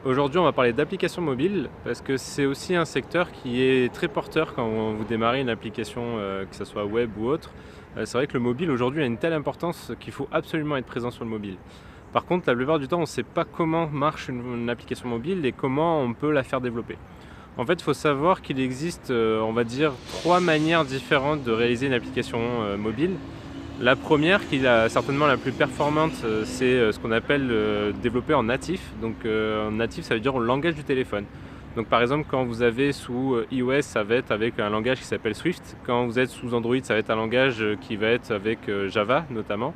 Aujourd'hui, on va parler d'applications mobiles parce que c'est aussi un secteur qui est très porteur quand vous démarrez une application, que ce soit web ou autre. C'est vrai que le mobile aujourd'hui a une telle importance qu'il faut absolument être présent sur le mobile. Par contre, la plupart du temps, on ne sait pas comment marche une application mobile et comment on peut la faire développer. En fait, il faut savoir qu'il existe, on va dire, trois manières différentes de réaliser une application mobile. La première, qui est certainement la plus performante, c'est ce qu'on appelle développer en natif. Donc en natif, ça veut dire au langage du téléphone. Donc par exemple, quand vous avez sous iOS, ça va être avec un langage qui s'appelle Swift. Quand vous êtes sous Android, ça va être un langage qui va être avec Java notamment.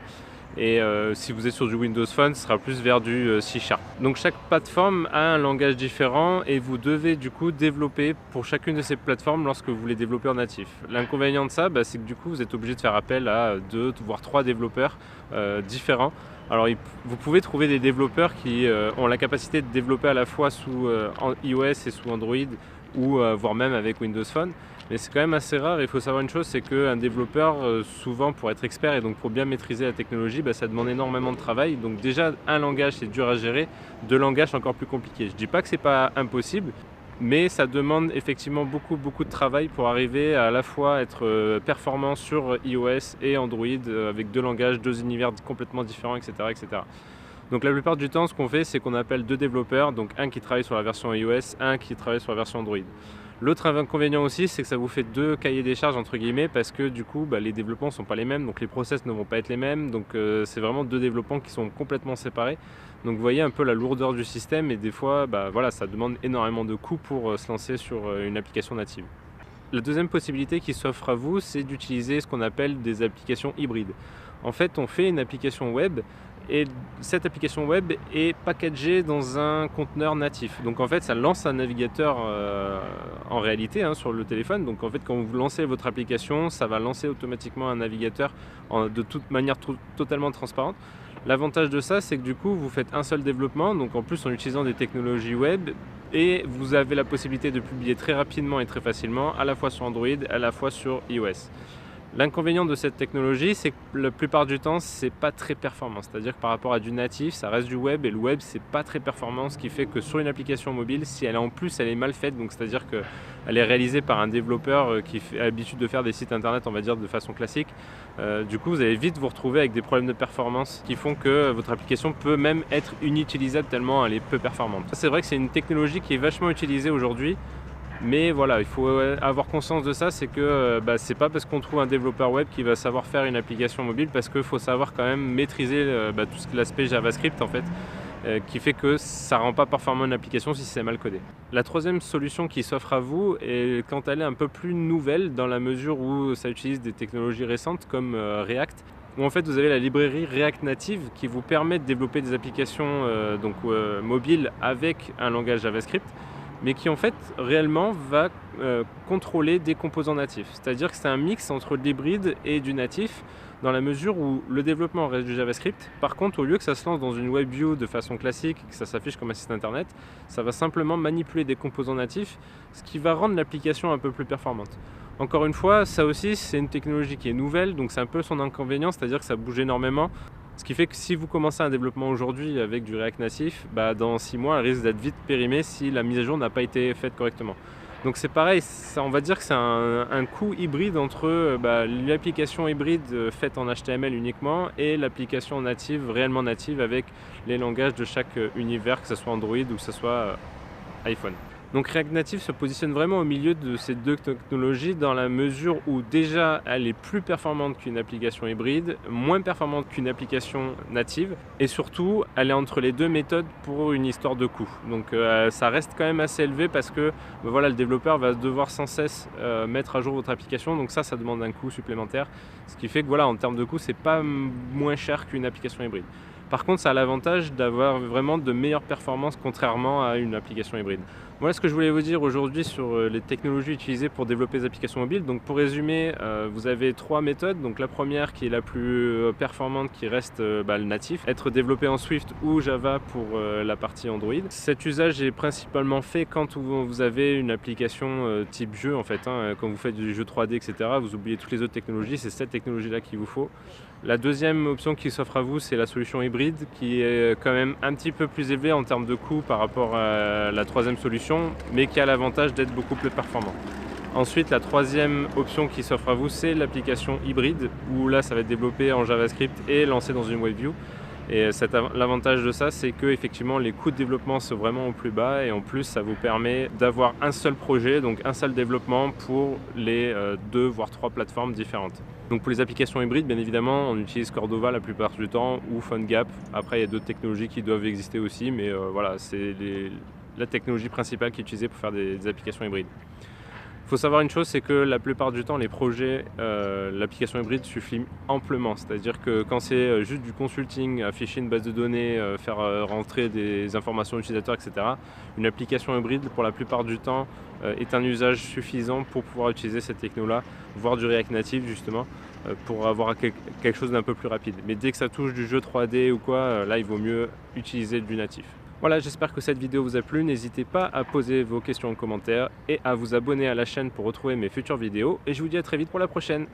Et si vous êtes sur du Windows Phone, ce sera plus vers du C#. Donc chaque plateforme a un langage différent et vous devez du coup développer pour chacune de ces plateformes lorsque vous les développez en natif. L'inconvénient de ça, c'est que du coup vous êtes obligé de faire appel à 2 voire 3 développeurs différents. Alors vous pouvez trouver des développeurs qui ont la capacité de développer à la fois sous iOS et sous Android ou voire même avec Windows Phone. Mais c'est quand même assez rare. Il faut savoir une chose, c'est qu'un développeur, souvent pour être expert et donc pour bien maîtriser la technologie, ça demande énormément de travail. Donc déjà, un langage, c'est dur à gérer. 2 langages, encore plus compliqué. Je ne dis pas que c'est pas impossible, mais ça demande effectivement beaucoup de travail pour arriver à la fois être performant sur iOS et Android avec 2 langages, 2 univers complètement différents, etc., etc. Donc la plupart du temps, ce qu'on fait, c'est qu'on appelle 2 développeurs, donc un qui travaille sur la version iOS, un qui travaille sur la version Android. L'autre inconvénient aussi, c'est que ça vous fait 2 cahiers des charges entre guillemets parce que du coup, les développements ne sont pas les mêmes, donc les process ne vont pas être les mêmes. Donc c'est vraiment 2 développements qui sont complètement séparés. Donc vous voyez un peu la lourdeur du système et des fois, ça demande énormément de coûts pour se lancer sur une application native. La deuxième possibilité qui s'offre à vous, c'est d'utiliser ce qu'on appelle des applications hybrides. En fait, on fait une application web et cette application web est packagée dans un conteneur natif. Donc en fait, ça lance un navigateur en réalité sur le téléphone. Donc en fait, quand vous lancez votre application, ça va lancer automatiquement un navigateur de toute manière totalement transparente. L'avantage de ça, c'est que du coup, vous faites un seul développement, donc en plus en utilisant des technologies web, et vous avez la possibilité de publier très rapidement et très facilement, à la fois sur Android, à la fois sur iOS. L'inconvénient de cette technologie, c'est que la plupart du temps, c'est pas très performant. C'est-à-dire que par rapport à du natif, ça reste du web et le web, c'est pas très performant. Ce qui fait que sur une application mobile, si elle est en plus, elle est mal faite. Donc c'est-à-dire qu'elle est réalisée par un développeur qui a l'habitude de faire des sites internet, on va dire, de façon classique. Du coup, vous allez vite vous retrouver avec des problèmes de performance qui font que votre application peut même être inutilisable tellement elle est peu performante. C'est vrai que c'est une technologie qui est vachement utilisée aujourd'hui. Mais voilà, il faut avoir conscience de ça, c'est que c'est pas parce qu'on trouve un développeur web qui va savoir faire une application mobile, parce qu'il faut savoir quand même maîtriser tout l'aspect JavaScript en fait, qui fait que ça rend pas performant une application si c'est mal codé. La troisième solution qui s'offre à vous est quand elle est un peu plus nouvelle, dans la mesure où ça utilise des technologies récentes comme React, où en fait vous avez la librairie React Native qui vous permet de développer des applications mobiles avec un langage JavaScript, mais qui en fait réellement va contrôler des composants natifs. C'est-à-dire que c'est un mix entre de l'hybride et du natif, dans la mesure où le développement reste du JavaScript. Par contre, au lieu que ça se lance dans une web view de façon classique, que ça s'affiche comme un site internet, ça va simplement manipuler des composants natifs, ce qui va rendre l'application un peu plus performante. Encore une fois, ça aussi c'est une technologie qui est nouvelle, donc c'est un peu son inconvénient, c'est-à-dire que ça bouge énormément. Ce qui fait que si vous commencez un développement aujourd'hui avec du React natif, dans 6 mois, elle risque d'être vite périmée si la mise à jour n'a pas été faite correctement. Donc c'est pareil, on va dire que c'est un coût hybride entre l'application hybride faite en HTML uniquement et l'application native, réellement native, avec les langages de chaque univers, que ce soit Android ou que ce soit iPhone. Donc React Native se positionne vraiment au milieu de ces 2 technologies, dans la mesure où déjà elle est plus performante qu'une application hybride, moins performante qu'une application native, et surtout elle est entre les 2 méthodes pour une histoire de coût. Donc ça reste quand même assez élevé parce que le développeur va devoir sans cesse mettre à jour votre application, donc ça demande un coût supplémentaire, ce qui fait que en termes de coût, c'est pas moins cher qu'une application hybride. Par contre, ça a l'avantage d'avoir vraiment de meilleures performances contrairement à une application hybride. Voilà ce que je voulais vous dire aujourd'hui sur les technologies utilisées pour développer des applications mobiles. Donc pour résumer, vous avez 3 méthodes. Donc la première qui est la plus performante, qui reste le natif, être développé en Swift ou Java pour la partie Android. Cet usage est principalement fait quand vous avez une application type jeu en fait. Quand vous faites du jeu 3D, etc. Vous oubliez toutes les autres technologies, c'est cette technologie-là qu'il vous faut. La deuxième option qui s'offre à vous, c'est la solution hybride qui est quand même un petit peu plus élevée en termes de coût par rapport à la troisième solution, mais qui a l'avantage d'être beaucoup plus performant. Ensuite, la troisième option qui s'offre à vous, c'est l'application hybride, où là, ça va être développé en JavaScript et lancé dans une WebView. Et l'avantage de ça, c'est que effectivement, les coûts de développement sont vraiment au plus bas, et en plus, ça vous permet d'avoir un seul projet, donc un seul développement pour les 2 voire 3 plateformes différentes. Donc pour les applications hybrides, bien évidemment, on utilise Cordova la plupart du temps, ou PhoneGap. Après, il y a d'autres technologies qui doivent exister aussi, mais voilà, c'est la technologie principale qui est utilisée pour faire des applications hybrides. Il faut savoir une chose, c'est que la plupart du temps, les projets, l'application hybride suffit amplement. C'est-à-dire que quand c'est juste du consulting, afficher une base de données, faire rentrer des informations utilisateurs, etc., une application hybride, pour la plupart du temps, est un usage suffisant pour pouvoir utiliser cette techno-là, voire du React Native justement, pour avoir quelque chose d'un peu plus rapide. Mais dès que ça touche du jeu 3D ou quoi, là, il vaut mieux utiliser du natif. Voilà, j'espère que cette vidéo vous a plu. N'hésitez pas à poser vos questions en commentaire et à vous abonner à la chaîne pour retrouver mes futures vidéos. Et je vous dis à très vite pour la prochaine.